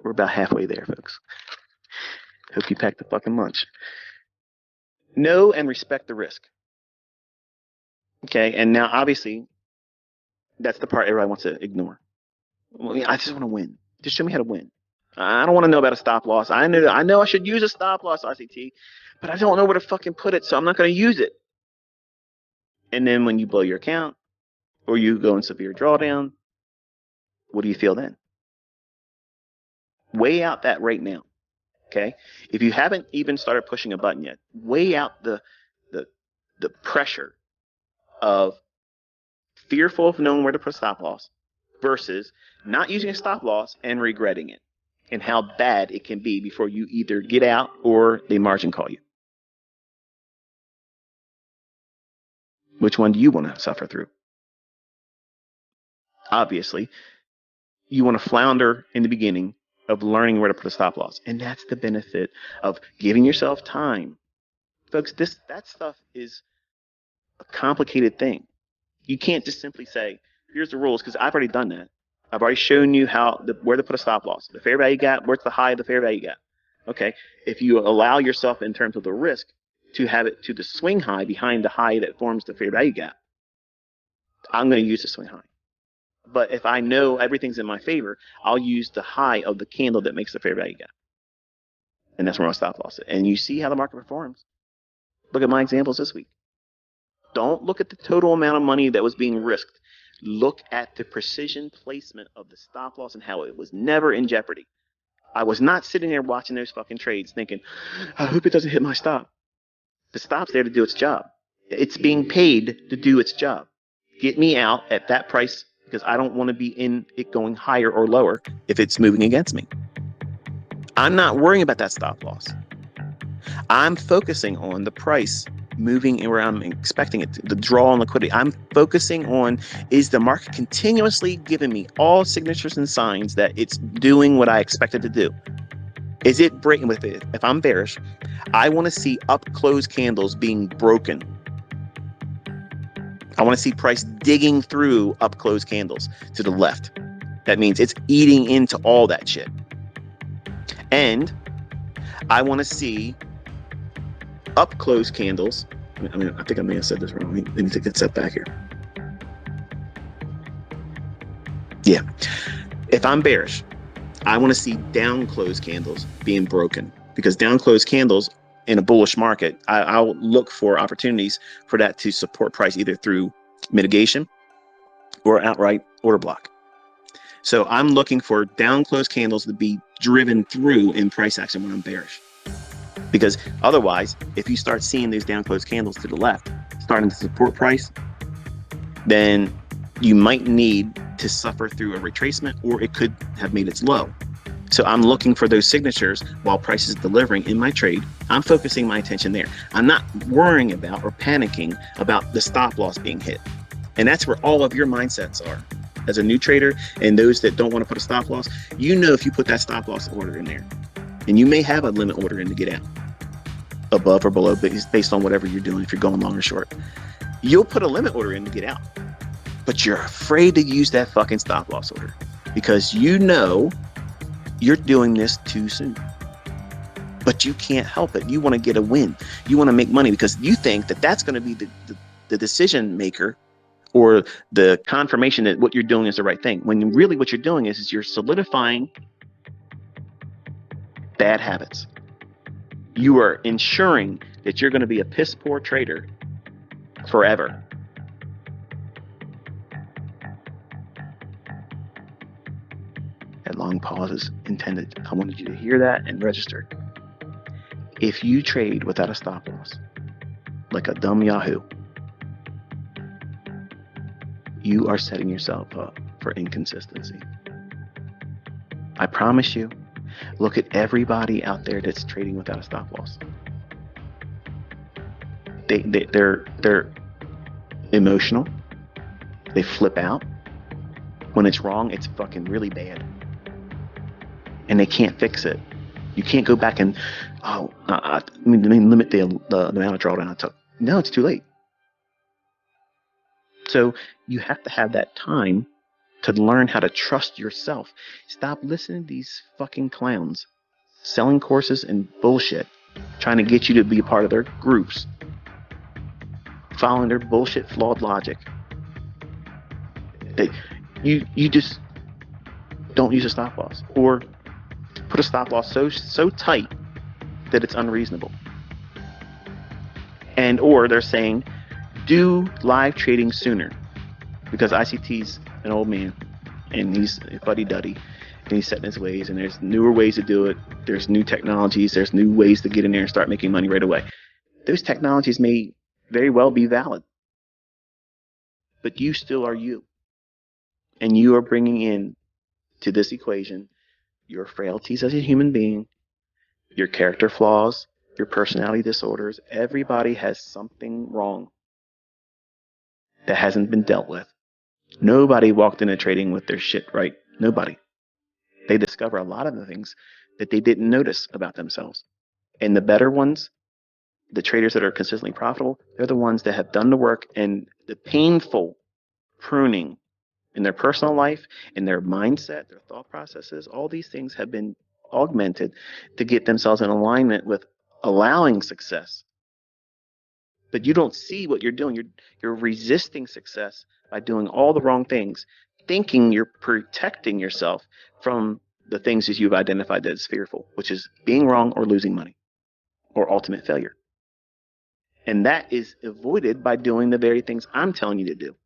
We're about halfway there, folks. Hope you packed the fucking lunch. Know and respect the risk. Okay, and now obviously that's the part everybody wants to ignore. Well, I just want to win. Just show me how to win. I don't want to know about a stop loss. I know I should use a stop loss ICT, but I don't know where to fucking put it, so I'm not going to use it. And then when you blow your account or you go in severe drawdown, what do you feel then? Weigh out that right now. Okay? If you haven't even started pushing a button yet, weigh out the pressure of fearful of knowing where to put a stop loss versus not using a stop loss and regretting it, and how bad it can be before you either get out or they margin call you. Which one do you want to suffer through? Obviously, you want to flounder in the beginning of learning where to put a stop loss. And that's the benefit of giving yourself time. Folks, that stuff is a complicated thing. You can't just simply say, here's the rules, because I've already done that. I've already shown you where to put a stop loss. The fair value gap, where's the high of the fair value gap? Okay, if you allow yourself in terms of the risk to have it to the swing high behind the high that forms the fair value gap, I'm going to use the swing high. But if I know everything's in my favor, I'll use the high of the candle that makes the fair value gap. And that's where I'll stop loss it. And you see how the market performs. Look at my examples this week. Don't look at the total amount of money that was being risked. Look at the precision placement of the stop loss and how it was never in jeopardy. I was not sitting there watching those fucking trades thinking, I hope it doesn't hit my stop. The stop's there to do its job. It's being paid to do its job. Get me out at that price, because I don't want to be in it going higher or lower if it's moving against me. I'm not worrying about that stop loss. I'm focusing on the price moving where I'm expecting it to, the draw on liquidity. I'm focusing on, is the market continuously giving me all signatures and signs that it's doing what I expect it to do? Is it breaking with it? If I'm bearish, I want to see up close candles being broken. I want to see price digging through up close candles to the left. That means it's eating into all that shit. And I want to see up close candles. I think I may have said this wrong. Let me take that step back here. Yeah. If I'm bearish, I want to see down close candles being broken, because down close candles in a bullish market, I'll look for opportunities for that to support price either through mitigation or outright order block. So I'm looking for down close candles to be driven through in price action when I'm bearish. Because otherwise, if you start seeing these down close candles to the left starting to support price, then you might need to suffer through a retracement, or it could have made its low. So I'm looking for those signatures while price is delivering in my trade. I'm focusing my attention there. I'm not worrying about or panicking about the stop loss being hit. And that's where all of your mindsets are. As a new trader, and those that don't want to put a stop loss, you know, if you put that stop loss order in there, and you may have a limit order in to get out, above or below, based on whatever you're doing, if you're going long or short, you'll put a limit order in to get out. But you're afraid to use that fucking stop loss order because you know you're doing this too soon. But you can't help it. You want to get a win. You want to make money because you think that that's going to be the decision maker or the confirmation that what you're doing is the right thing. When really what you're doing is you're solidifying bad habits. You are ensuring that you're going to be a piss poor trader forever. That long pause is intended. I wanted you to hear that and register. If you trade without a stop loss, like a dumb Yahoo, you are setting yourself up for inconsistency. I promise you, look at everybody out there that's trading without a stop loss. They're emotional. They flip out. When it's wrong, it's fucking really bad. And they can't fix it. You can't go back and, limit the amount of drawdown I took. No, it's too late. So you have to have that time to learn how to trust yourself. Stop listening to these fucking clowns selling courses and bullshit, trying to get you to be a part of their groups, following their bullshit flawed logic. You just don't use a stop loss, or put a stop loss so tight that it's unreasonable. And or they're saying do live trading sooner, because ICT's an old man and he's fuddy-duddy and he's set in his ways, and there's newer ways to do it. There's new technologies, there's new ways to get in there and start making money right away. Those technologies may very well be valid, but you still are you, and you are bringing in to this equation your frailties as a human being, your character flaws, your personality disorders. Everybody has something wrong that hasn't been dealt with. Nobody walked into trading with their shit right. Nobody. They discover a lot of the things that they didn't notice about themselves. And the better ones, the traders that are consistently profitable, they're the ones that have done the work and the painful pruning in their personal life, in their mindset, their thought processes. All these things have been augmented to get themselves in alignment with allowing success. But you don't see what you're doing. You're resisting success by doing all the wrong things, thinking you're protecting yourself from the things that you've identified that is fearful, which is being wrong or losing money or ultimate failure. And that is avoided by doing the very things I'm telling you to do.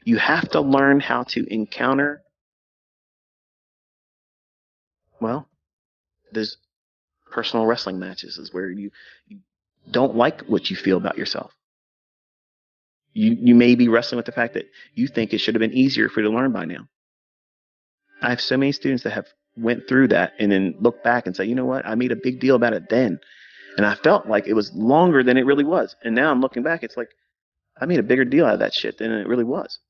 You have to learn how to encounter, well, there's personal wrestling matches is where you don't like what you feel about yourself. You may be wrestling with the fact that you think it should have been easier for you to learn by now. I have so many students that have went through that and then look back and say, you know what, I made a big deal about it then. And I felt like it was longer than it really was. And now I'm looking back, it's like, I made a bigger deal out of that shit than it really was.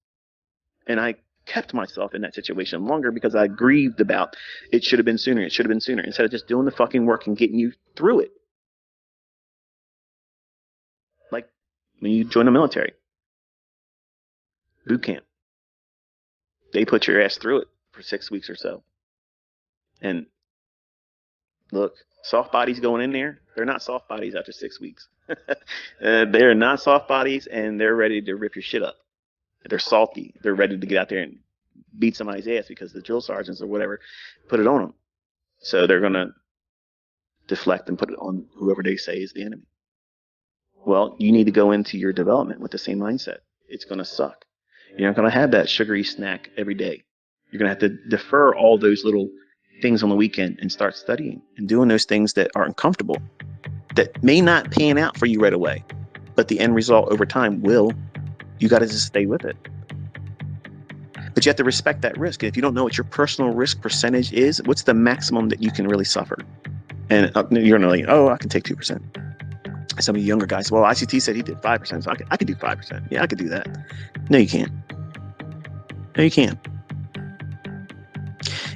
And I kept myself in that situation longer because I grieved about it should have been sooner, instead of just doing the fucking work and getting you through it. Like when you join the military, boot camp, they put your ass through it for 6 weeks or so. And look, soft bodies going in there, they're not soft bodies after 6 weeks. They're not soft bodies, and they're ready to rip your shit up. They're salty. They're ready to get out there and beat somebody's ass because the drill sergeants or whatever put it on them. So they're going to deflect and put it on whoever they say is the enemy. Well, you need to go into your development with the same mindset. It's going to suck. You're not going to have that sugary snack every day. You're going to have to defer all those little things on the weekend and start studying and doing those things that are uncomfortable, that may not pan out for you right away, but the end result over time will. You got to just stay with it. But you have to respect that risk. And if you don't know what your personal risk percentage is, what's the maximum that you can really suffer? And you're going to like, oh, I can take 2%. Some of you younger guys, well, ICT said he did 5%, so I could do 5%. Yeah, I could do that. No, you can't. No, you can't.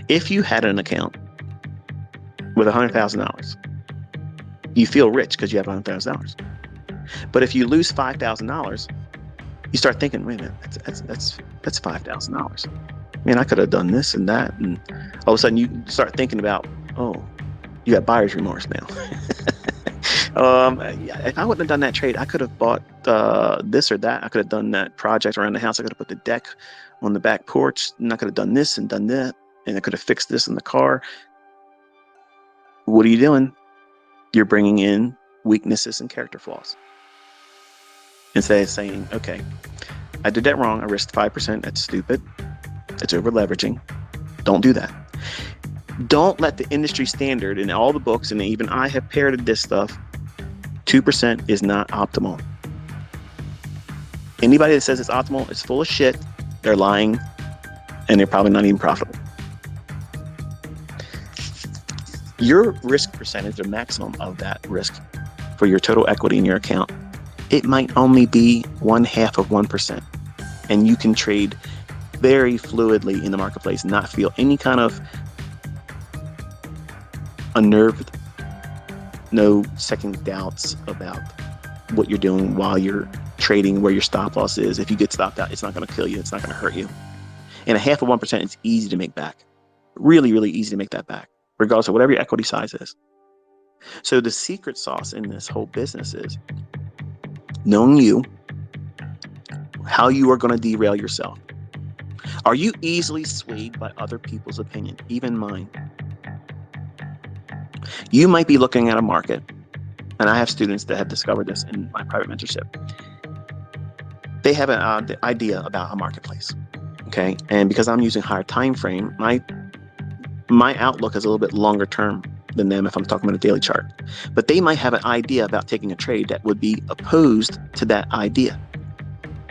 If you had an account with $100,000, you feel rich because you have $100,000. But if you lose $5,000, you start thinking, wait a minute, that's $5,000. Man, I could have done this and that, and all of a sudden you start thinking about, oh, you got buyer's remorse now. If I wouldn't have done that trade, I could have bought this or that. I could have done that project around the house. I could have put the deck on the back porch, and I could have done this and done that, and I could have fixed this in the car. What are you doing? You're bringing in weaknesses and character flaws. Instead of saying, okay, I did that wrong. I risked 5%. That's stupid. That's over leveraging. Don't do that. Don't let the industry standard in all the books, and even I have parroted this stuff, 2% is not optimal. Anybody that says it's optimal is full of shit. They're lying, and they're probably not even profitable. Your risk percentage, the maximum of that risk for your total equity in your account, it might only be 0.5%. And you can trade very fluidly in the marketplace, not feel any kind of unnerved, no second doubts about what you're doing while you're trading, where your stop loss is. If you get stopped out, it's not going to kill you. It's not going to hurt you. And a half of 1% is easy to make back. Really, really easy to make that back, regardless of whatever your equity size is. So the secret sauce in this whole business is knowing you, how you are going to derail yourself. Are you easily swayed by other people's opinion, even mine? You might be looking at a market, and I have students that have discovered this in my private mentorship. They have an idea about a marketplace, okay? And because I'm using higher time frame, my outlook is a little bit longer term than them if I'm talking about a daily chart. But they might have an idea about taking a trade that would be opposed to that idea.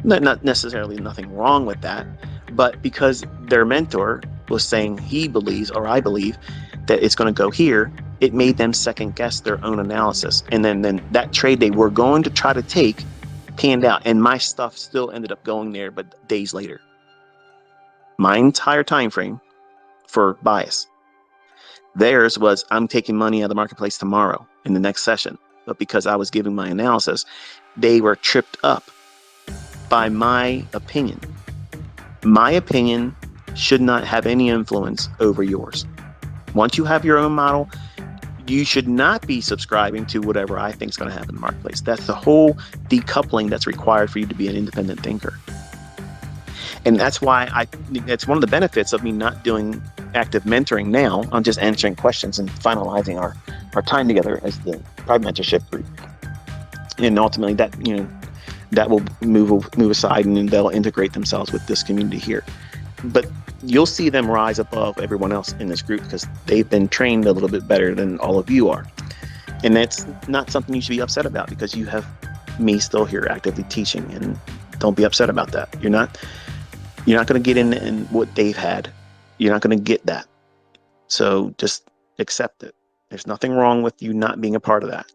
Not necessarily nothing wrong with that, but because their mentor was saying he believes, or I believe, that it's going to go here, it made them second guess their own analysis. And then that trade they were going to try to take panned out, and my stuff still ended up going there, but days later. My entire time frame for bias. Theirs was, I'm taking money out of the marketplace tomorrow in the next session. But because I was giving my analysis, they were tripped up by my opinion. My opinion should not have any influence over yours. Once you have your own model, you should not be subscribing to whatever I think is going to happen in the marketplace. That's the whole decoupling that's required for you to be an independent thinker. And that's why it's one of the benefits of me not doing active mentoring now. I'm just answering questions and finalizing our time together as the private mentorship group. And ultimately that will move aside, and then they'll integrate themselves with this community here. But you'll see them rise above everyone else in this group because they've been trained a little bit better than all of you are. And that's not something you should be upset about, because you have me still here actively teaching, and don't be upset about that. You're not going to get in what they've had. You're not going to get that. So just accept it. There's nothing wrong with you not being a part of that.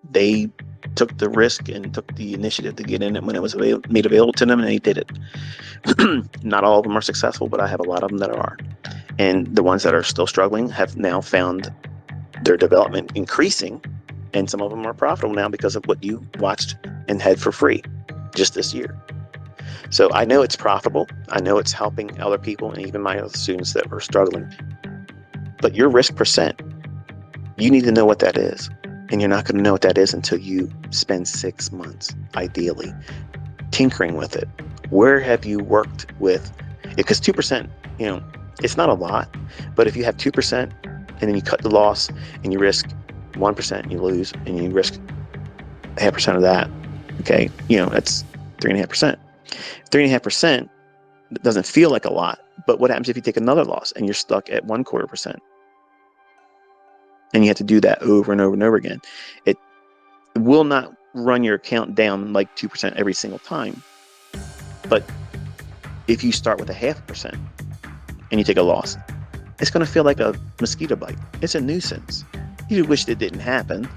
They took the risk and took the initiative to get in it when it was made available to them, and they did it. Not all of them are successful, but I have a lot of them that are. And the ones that are still struggling have now found their development increasing, and some of them are profitable now because of what you watched and had for free just this year. So I know it's profitable. I know it's helping other people, and even my other students that were struggling. But your risk percent, you need to know what that is. And you're not going to know what that is until you spend 6 months, ideally, tinkering with it. Where have you worked with? Because 2%, it's not a lot. But if you have 2% and then you cut the loss and you risk 1%, you lose, and you risk 0.5% of that, okay, that's 3.5%. 3.5% doesn't feel like a lot, but what happens if you take another loss and you're stuck at 0.25%? And you have to do that over and over and over again. It will not run your account down like 2% every single time. But if you start with 0.5% and you take a loss, it's going to feel like a mosquito bite. It's a nuisance. You wish it didn't happen,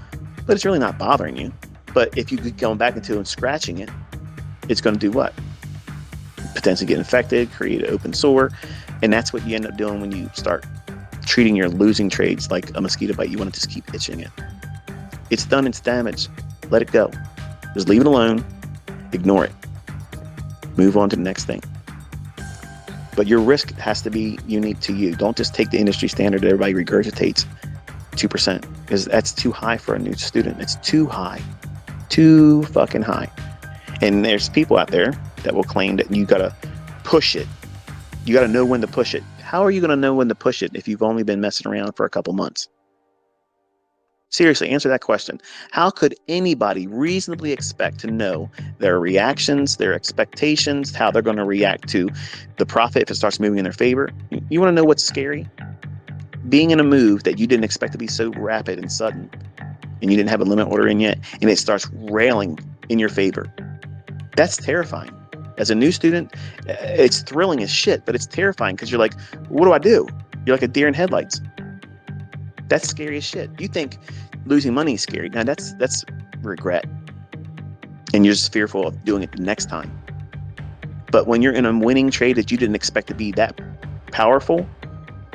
but it's really not bothering you. But if you keep going back into it and scratching it, it's going to do what? Potentially get infected, create an open sore. And that's what you end up doing when you start treating your losing trades like a mosquito bite. You want to just keep itching it. It's done, it's damaged. Let it go. Just leave it alone. Ignore it. Move on to the next thing. But your risk has to be unique to you. Don't just take the industry standard that everybody regurgitates, 2%, because that's too high for a new student. It's too high. Too fucking high. And there's people out there that will claim that you got to push it. You got to know when to push it. How are you going to know when to push it if you've only been messing around for a couple months? Seriously, answer that question. How could anybody reasonably expect to know their reactions, their expectations, how they're going to react to the profit if it starts moving in their favor? You want to know what's scary? Being in a move that you didn't expect to be so rapid and sudden, and you didn't have a limit order in yet, and it starts railing in your favor. That's terrifying. As a new student, it's thrilling as shit, but it's terrifying because you're like, what do I do? You're like a deer in headlights. That's scary as shit. You think losing money is scary. Now that's regret. And you're just fearful of doing it the next time. But when you're in a winning trade that you didn't expect to be that powerful,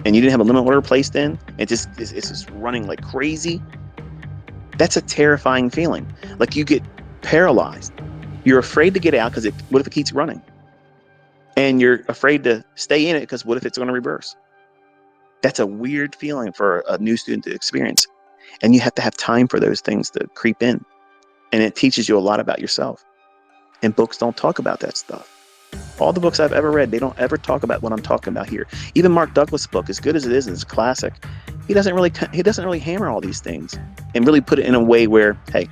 and you didn't have a limit order placed in, it's just running like crazy, that's a terrifying feeling. Like you get paralyzed. You're afraid to get out because what if it keeps running? and you're afraid to stay in it because what if it's going to reverse? That's a weird feeling for a new student to experience. And you have to have time for those things to creep in. And it teaches you a lot about yourself. And books don't talk about that stuff. All the books I've ever read, they don't ever talk about what I'm talking about here. Even Mark Douglas' book, as good as it is, it's a classic. He doesn't really hammer all these things and really put it in a way where, hey,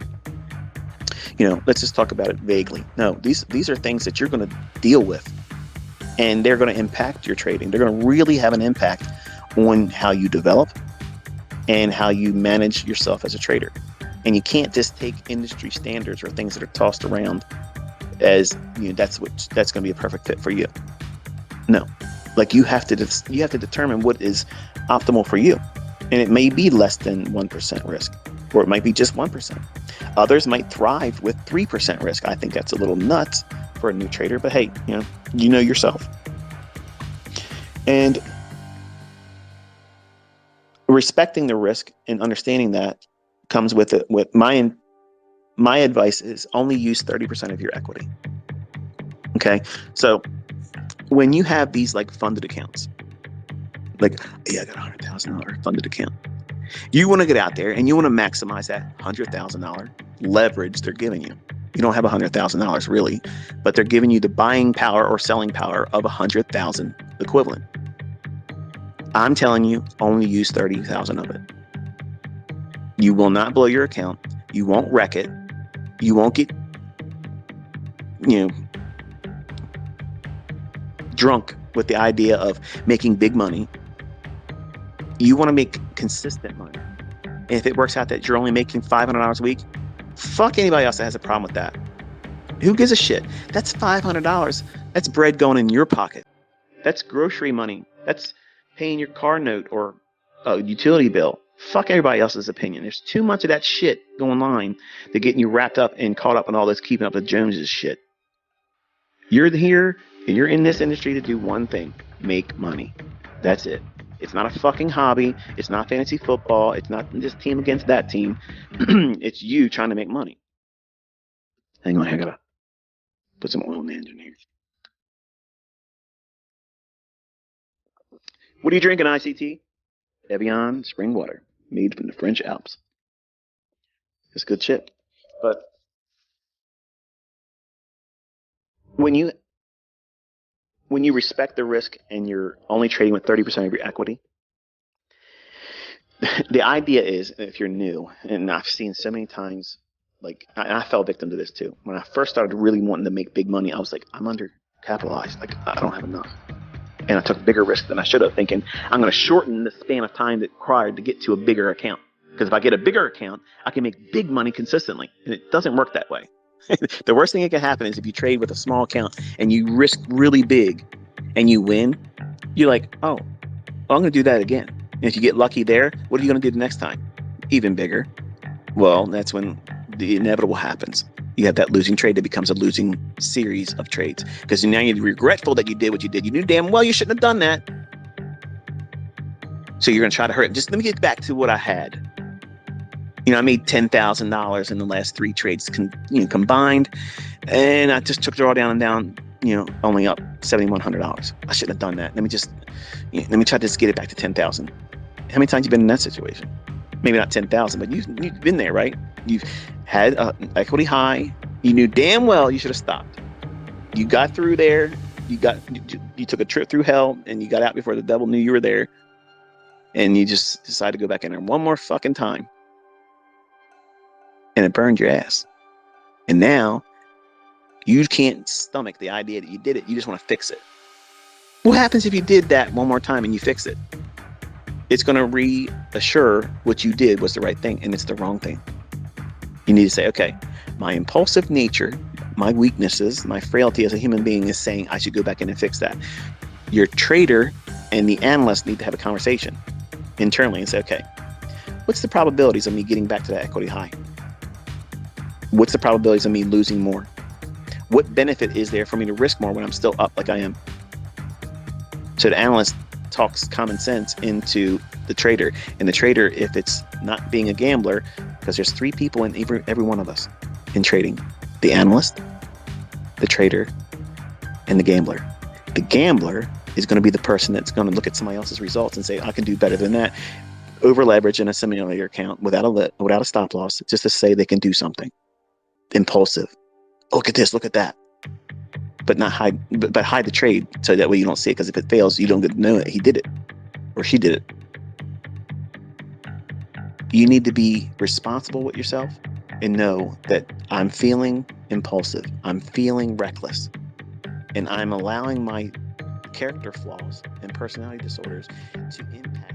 let's just talk about it vaguely. No, these are things that you're going to deal with, and they're going to impact your trading. They're going to really have an impact on how you develop and how you manage yourself as a trader. And you can't just take industry standards or things that are tossed around as that's going to be a perfect fit for you. No, like you have to determine what is optimal for you, and it may be less than 1% risk, or it might be just 1%. Others might thrive with 3% risk. I think that's a little nuts for a new trader, but hey, you know yourself. And respecting the risk and understanding that comes with it. With my advice is only use 30% of your equity. Okay, so when you have these like funded accounts, like, yeah, I got $100,000 funded account. You want to get out there and you want to maximize that $100,000 leverage they're giving you. You don't have $100,000 really, but they're giving you the buying power or selling power of 100,000 equivalent. I'm telling you, only use 30,000 of it. You will not blow your account. You won't wreck it. You won't get, drunk with the idea of making big money. You want to make consistent money. And if it works out that you're only making $500 a week, fuck anybody else that has a problem with that. Who gives a shit? That's $500. That's bread going in your pocket. That's grocery money. That's paying your car note or a utility bill. Fuck everybody else's opinion. There's too much of that shit going on to getting you wrapped up and caught up in all this keeping up with Joneses shit. You're here and you're in this industry to do one thing: make money. That's it. It's not a fucking hobby. It's not fantasy football. It's not this team against that team. It's you trying to make money. Hang on, I gotta put some oil in the engine here. What are you drinking, ICT? Evian spring water, made from the French Alps. It's good shit. But when you respect the risk and you're only trading with 30% of your equity, the idea is, if you're new, and I've seen so many times, like I fell victim to this too. When I first started really wanting to make big money, I was like, I'm undercapitalized. Like I don't have enough. And I took bigger risk than I should have, thinking I'm going to shorten the span of time that required to get to a bigger account. Because if I get a bigger account, I can make big money consistently. And it doesn't work that way. The worst thing that can happen is if you trade with a small account and you risk really big and you win, you're like, oh, I'm going to do that again. And if you get lucky there, what are you going to do the next time? Even bigger. Well, that's when the inevitable happens. You have that losing trade that becomes a losing series of trades. Because now you're regretful that you did what you did. You knew damn well you shouldn't have done that. So you're going to try to hurt it. Just let me get back to what I had. I made $10,000 in the last 3 trades combined. And I just took drawdown and down, only up $7,100. I shouldn't have done that. Let me try to just get it back to 10,000. How many times have you been in that situation? Maybe not 10,000, but you've been there, right? You've had an equity high. You knew damn well you should have stopped. You got through there. You took a trip through hell, and you got out before the devil knew you were there. And you just decided to go back in there one more fucking time. And it burned your ass. And now you can't stomach the idea that you did it. You just want to fix it. What happens if you did that one more time and you fix it? It's going to reassure what you did was the right thing, and it's the wrong thing. You need to say, okay, my impulsive nature, my weaknesses, my frailty as a human being is saying I should go back in and fix that. Your trader and the analyst need to have a conversation internally and say, okay, what's the probabilities of me getting back to that equity high? What's the probabilities of me losing more? What benefit is there for me to risk more when I'm still up like I am? So the analyst talks common sense into the trader. And the trader, if it's not being a gambler, because there's 3 people in every one of us in trading: the analyst, the trader, and the gambler. The gambler is going to be the person that's going to look at somebody else's results and say, I can do better than that. Over leverage in a simulator account without a stop loss, just to say they can do something. Impulsive. Look at this, look at that. But hide the trade so that way you don't see it, because if it fails, you don't get to know it. He did it or she did it. You need to be responsible with yourself and know that I'm feeling impulsive. I'm feeling reckless. And I'm allowing my character flaws and personality disorders to impact